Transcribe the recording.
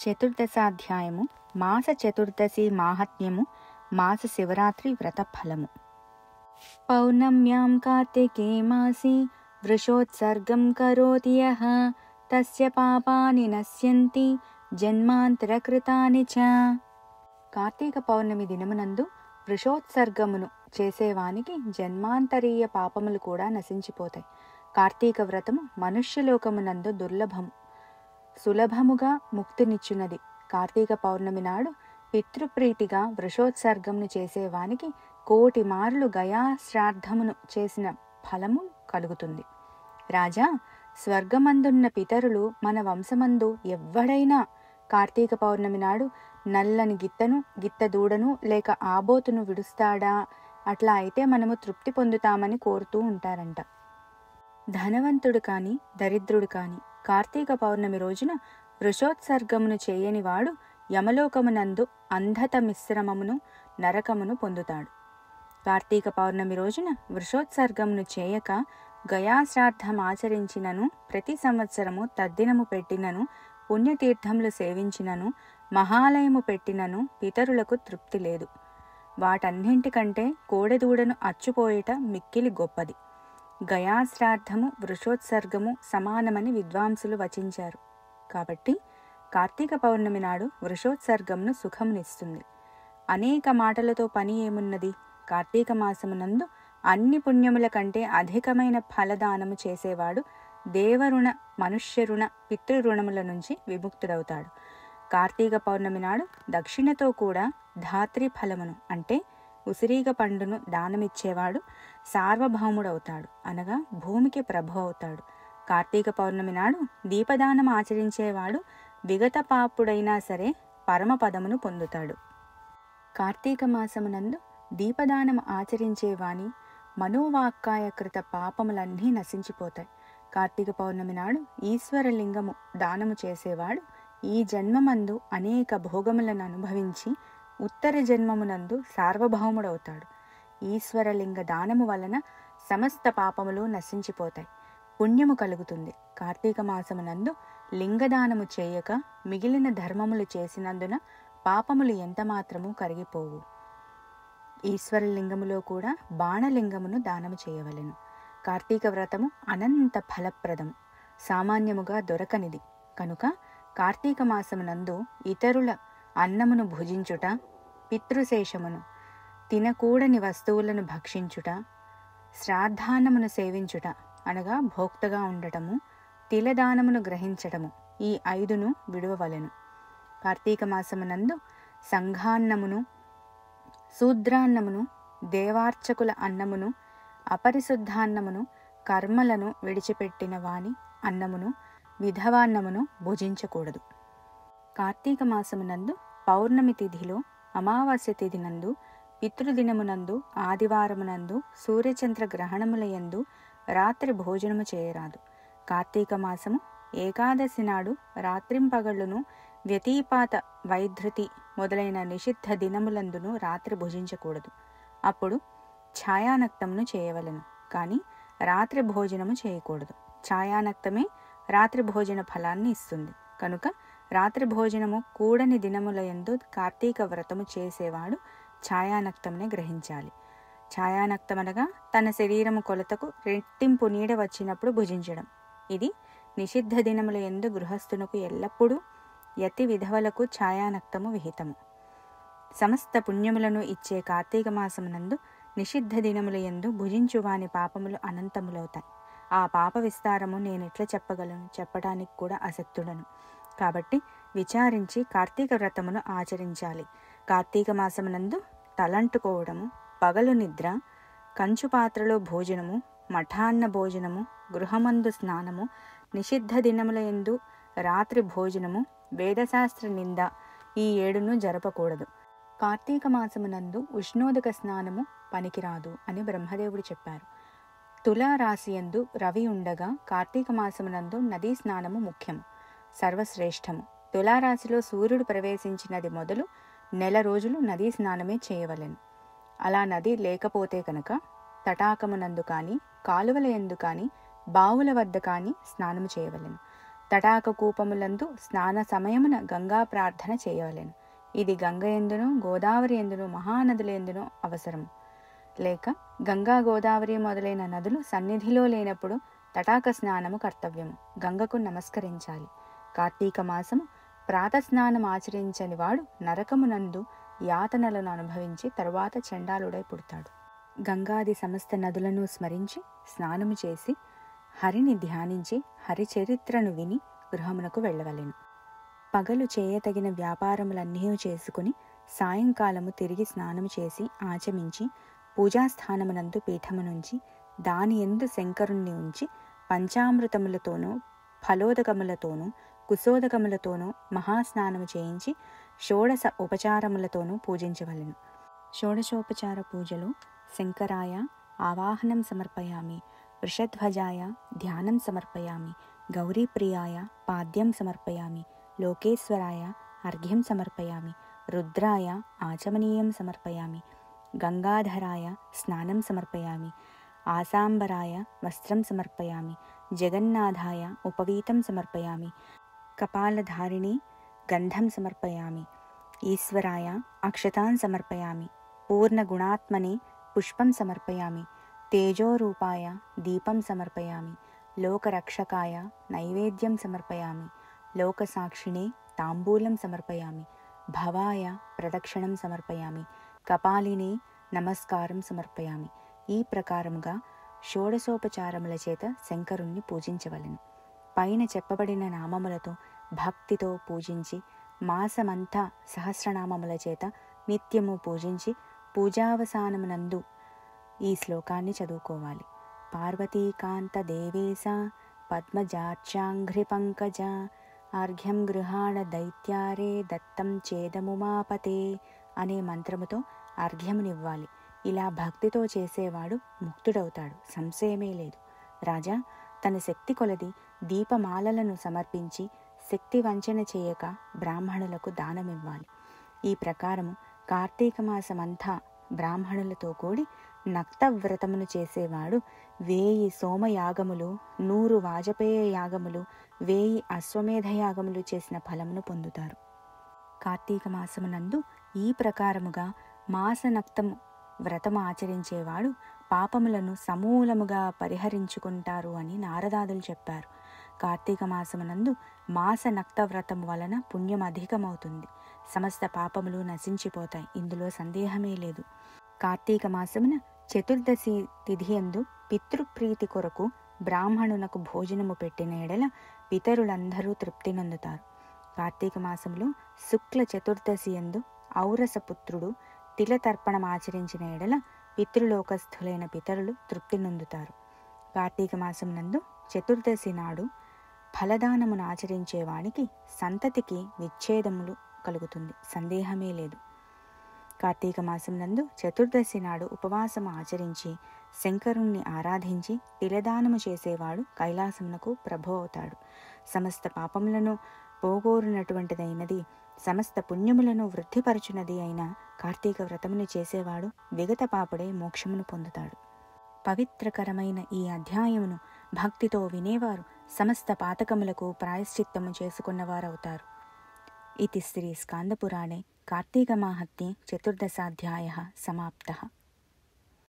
చతుర్దశాధ్యాయము మాస చతుర్దశి మాహాత్మ్యము మాస శివరాత్రి వ్రత ఫలము. పౌర్ణమ్యాం కార్తికే మాసి వృషోత్సర్గం కరోతి యః తస్య పాపాని నశ్యంతి జన్మాంతరకృతాని చ. కార్తీక పౌర్ణమి దినమునందు వృషోత్సర్గమును చేసేవానికి జన్మాంతరీయ పాపములు కూడా నశించిపోతాయి. కార్తీక వ్రతము మనుష్యలోకమునందు దుర్లభము, సులభముగా ముక్తినిచ్చున్నది. కార్తీక పౌర్ణమి నాడు పితృప్రీతిగా వృషోత్సర్గమును చేసేవానికి 1,000,000 మార్లు గయా శ్రాద్ధమును చేసిన ఫలము కలుగుతుంది. రాజా, స్వర్గమందున్న పితరులు మన వంశమందు ఎవ్వడైనా కార్తీక పౌర్ణమి నాడు నల్లని గిత్తను, గిత్త దూడను లేక ఆబోతును విడుస్తాడా? అట్లా అయితే మనము తృప్తి పొందుతామని కోరుతూ ఉంటారంట. ధనవంతుడు కాని దరిద్రుడు కాని కార్తీక పౌర్ణమి రోజున వృషోత్సర్గమును చేయనివాడు యమలోకమునందు అంధత మిశ్రమమును నరకమును పొందుతాడు. కార్తీక పౌర్ణమి రోజున వృషోత్సర్గమును చేయక గయాశ్రాద్ధమాచరించినను, ప్రతి సంవత్సరము తద్దినము పెట్టినను, పుణ్యతీర్థములు సేవించినను, మహాలయము పెట్టినను పితరులకు తృప్తి లేదు. వాటన్నింటికంటే కోడెదూడను అచ్చుపోయేట మిక్కిలి గొప్పది. గయాశ్రాద్ధము వృషోత్సర్గము సమానమని విద్వాంసులు వచించారు. కాబట్టి కార్తీక పౌర్ణమి నాడు వృషోత్సర్గమును సుఖమునిస్తుంది. అనేక మాటలతో పని ఏమున్నది? కార్తీక మాసమునందు అన్ని పుణ్యముల కంటే అధికమైన ఫలదానము చేసేవాడు దేవరుణ, మనుష్యరుణ, పితృరుణముల నుంచి విముక్తుడవుతాడు. కార్తీక పౌర్ణమి నాడు దక్షిణతో కూడా ధాత్రి ఫలమును అంటే ఉసిరీగ పండును దానమిచ్చేవాడు సార్వభౌముడవుతాడు, అనగా భూమికి ప్రభు అవుతాడు. కార్తీక పౌర్ణమి నాడు దీపదానం ఆచరించేవాడు విగత పాపుడైనా సరే పరమపదమును పొందుతాడు. కార్తీక మాసమునందు దీపదానము ఆచరించేవాని మనోవాక్కాయకృత పాపములన్నీ నశించిపోతాయి. కార్తీక పౌర్ణమి నాడు ఈశ్వరలింగము దానము చేసేవాడు ఈ జన్మమందు అనేక భోగములను అనుభవించి ఉత్తర జన్మమునందు సార్వభౌముడవుతాడు. ఈశ్వరలింగ దానము వలన సమస్త పాపములు నశించిపోతాయి, పుణ్యము కలుగుతుంది. కార్తీక మాసమునందు లింగదానము చేయక మిగిలిన ధర్మములు చేసినందున పాపములు ఎంతమాత్రము కరిగిపోవు. ఈశ్వరలింగములో కూడా బాణలింగమును దానము చేయవలెను. కార్తీక వ్రతము అనంత ఫలప్రదము, సామాన్యముగా దొరకనిది కనుక కార్తీక మాసమునందు ఇతరుల అన్నమును భుజించుట, పితృశేషమును, తినకూడని వస్తువులను భక్షించుట, శ్రాద్ధాన్నమును సేవించుట అనగా భోక్తగా ఉండటము, తిలదానమును గ్రహించటము, ఈ 5ను విడువవలెను. కార్తీక మాసమునందు సంఘాన్నమును, శూద్రాన్నమును, దేవార్చకుల అన్నమును, అపరిశుద్ధాన్నమును, కర్మలను విడిచిపెట్టిన వాని అన్నమును, విధవాన్నమును భుజించకూడదు. కార్తీక మాసమునందు పౌర్ణమి తిథిలో, అమావాస్య తిథినందు, పితృదినమునందు, ఆదివారమునందు, సూర్యచంద్ర గ్రహణములయందు రాత్రి భోజనము చేయరాదు. కార్తీక మాసము ఏకాదశి నాడు రాత్రింపగళ్ళును, వ్యతిపాత, వైధృతి మొదలైన నిషిద్ధ దినములందును రాత్రి భుజించకూడదు. అప్పుడు ఛాయానక్తమును చేయవలెను, కానీ రాత్రి భోజనము చేయకూడదు. ఛాయానక్తమే రాత్రి భోజన ఫలాన్ని ఇస్తుంది కనుక రాత్రి భోజనము కూడని దినములయందు కార్తీక వ్రతము చేసేవాడు ఛాయానక్తమునే గ్రహించాలి. ఛాయానక్తమనగా తన శరీరము కొలతకు రెట్టింపు నీడ వచ్చినప్పుడు భుజించడం. ఇది నిషిద్ధ దినములయందు గృహస్థునకు ఎల్లప్పుడూ యతి విధవలకు ఛాయానక్తము విహితము. సమస్త పుణ్యములను ఇచ్చే కార్తీక మాసమునందు నిషిద్ధ దినములయందు భుజించువాని పాపములు అనంతములవుతాయి. ఆ పాప విస్తారము నేనెట్లా చెప్పగలను? చెప్పడానికి కూడా అశక్తుడను. కాబట్టి విచారించి కార్తీక వ్రతమును ఆచరించాలి. కార్తీక మాసమునందు తలంటుకోవడము, పగలు నిద్ర, కంచు పాత్రలో భోజనము, మఠాన్న భోజనము, గృహమందు స్నానము, నిషిద్ధ దినములయందు రాత్రి భోజనము, వేదశాస్త్ర నింద, ఈ 7ను జరపకూడదు. కార్తీక మాసమునందు ఉష్ణోదక స్నానము పనికిరాదు అని బ్రహ్మదేవుడు చెప్పారు. తులారాశియందు రవి ఉండగా కార్తీక మాసమునందు నదీ స్నానము ముఖ్యము, సర్వశ్రేష్టము. తులారాశిలో సూర్యుడు ప్రవేశించినది మొదలు నెల రోజులు నదీ స్నానమే చేయవలెను. అలా నది లేకపోతే కనుక తటాకమునందు కానీ, కాలువల యందు కానీ, బావుల వద్ద కానీ స్నానము చేయవలెను. తటాక కూపములందు స్నాన సమయమున గంగా ప్రార్థన చేయవలెను. ఇది గంగ ఎందునో గోదావరి ఎందునో మహానదుల ఎందునో అవసరము. లేక గంగా గోదావరి మొదలైన నదులు సన్నిధిలో లేనప్పుడు తటాక స్నానము కర్తవ్యము. గంగకు నమస్కరించాలి. కార్తీక మాసము ప్రాతస్నానం ఆచరించని వాడు నరకమునందు యాతనలను అనుభవించి తరువాత చండాలుడై పుడతాడు. గంగాది సమస్త నదులను స్మరించి స్నానము చేసి హరిని ధ్యానించి హరిచరిత్రను విని గృహమునకు వెళ్ళవలెను. పగలు చేయతగిన వ్యాపారములన్నీ చేసుకుని సాయంకాలము తిరిగి స్నానము చేసి ఆచమించి పూజాస్థానమునందు పీఠమునుంచి దాని యందు శంకరుణ్ణి ఉంచి పంచామృతములతోనూ ఫలోదకములతోనూ కుశోదకములతోనూ మహాస్నానము చేయించి షోడశ ఉపచారములతోనూ పూజించవలెను. షోడశోపచార పూజలో శంకరాయ ఆవాహనం సమర్పయామి, వృషధ్వజాయ ధ్యానం సమర్పయామి, గౌరీప్రియాయ పాద్యం సమర్పయామి, లోకేశ్వరాయ అర్ఘ్యం సమర్పయామి, రుద్రాయ ఆచమనీయం సమర్పయామి, గంగాధరాయ స్నానం సమర్పయామి, ఆసాంబరాయ వస్త్రం సమర్పయామి, జగన్నాథాయ ఉపవీతం సమర్పయామి, కపాలధారిణి గంధం సమర్పయామి, ఈశ్వరాయ అక్షతాన్ సమర్పయామి, పూర్ణగుణాత్మనే పుష్పం సమర్పయామి, తేజోరూపాయ దీపం సమర్పయామి, లోకరక్షకాయ నైవేద్యం సమర్పయామి, లోకసాక్షిణే తాంబూలం సమర్పయామి, భవాయ ప్రదక్షిణం సమర్పయామి, కపాలినే నమస్కారం సమర్పయామి. ఈ ప్రకారముగా షోడశోపచారముల చేత శంకరుణ్ణి పూజించవలెను. పైన చెప్పబడిన నామములతో భక్తితో పూజించి మాసమంతా సహస్రనామముల చేత నిత్యము పూజించి పూజావసానమునందు ఈ శ్లోకాన్ని చదువుకోవాలి. పార్వతీకాంత దేవేశ పద్మజార్చాంఘ్రి పంకజ ఆర్ఘ్యం గృహాణ దైత్యారే దత్తం చేదముమాపతే అనే మంత్రముతో అర్ఘ్యమునివ్వాలి. ఇలా భక్తితో చేసేవాడు ముక్తుడవుతాడు, సంశయమే లేదు. రాజా, తన శక్తి కొలది దీపమాలలను సమర్పించి శక్తి వంచన చేయక బ్రాహ్మణులకు దానమివ్వాలి. ఈ ప్రకారము కార్తీక మాసమంతా బ్రాహ్మణులతో కూడి నక్తవ్రతమును చేసేవాడు 1000 సోమయాగములు, 100 వాజపేయ యాగములు, 1000 అశ్వమేధ యాగములు చేసిన ఫలమును పొందుతారు. కార్తీక మాసమునందు ఈ ప్రకారముగా మాసనక్తము వ్రతము ఆచరించేవాడు పాపములను సమూలముగా పరిహరించుకుంటారు అని నారదాదులు చెప్పారు. కార్తీక మాసమునందు మాస నక్త వ్రతము వలన పుణ్యం అధికమవుతుంది. సమస్త పాపములు నశించిపోతాయి, ఇందులో సందేహమే లేదు. కార్తీక మాసమున చతుర్దశి తిథియందు పితృప్రీతి కొరకు బ్రాహ్మణునకు భోజనము పెట్టిన ఎడల పితరులందరూ తృప్తి నందుతారు. కార్తీక మాసంలో శుక్ల చతుర్దశి యందు ఔరసపుత్రుడు తిలతర్పణమాచరించిన ఎడల పితృలోకస్థులైన పితరులు తృప్తి నొందుతారు. కార్తీక మాసం నందు చతుర్దశి నాడు ఫలదానమును ఆచరించేవానికి సంతతికి విచ్ఛేదములు కలుగుతుంది, సందేహమే లేదు. కార్తీక మాసం నందు చతుర్దశి నాడు ఉపవాసము ఆచరించి శంకరుణ్ణి ఆరాధించి తిలదానము చేసేవాడు కైలాసమునకు ప్రభు అవుతాడు. సమస్త పాపములను పోగొరినటువంటిదైనది, సమస్త పుణ్యములను వృద్ధిపరచునది అయిన కార్తీక వ్రతమును చేసేవాడు విగత పాపుడై మోక్షమును పొందుతాడు. పవిత్రకరమైన ఈ అధ్యాయమును భక్తితో వినేవారు సమస్త పాతకములకు ప్రాయశ్చిత్తము చేసుకున్నవారవుతారు. इति श्री स्कांदपुराणे कार्तिकमाहात्म्ये 14 अध्यायः समाप्तः।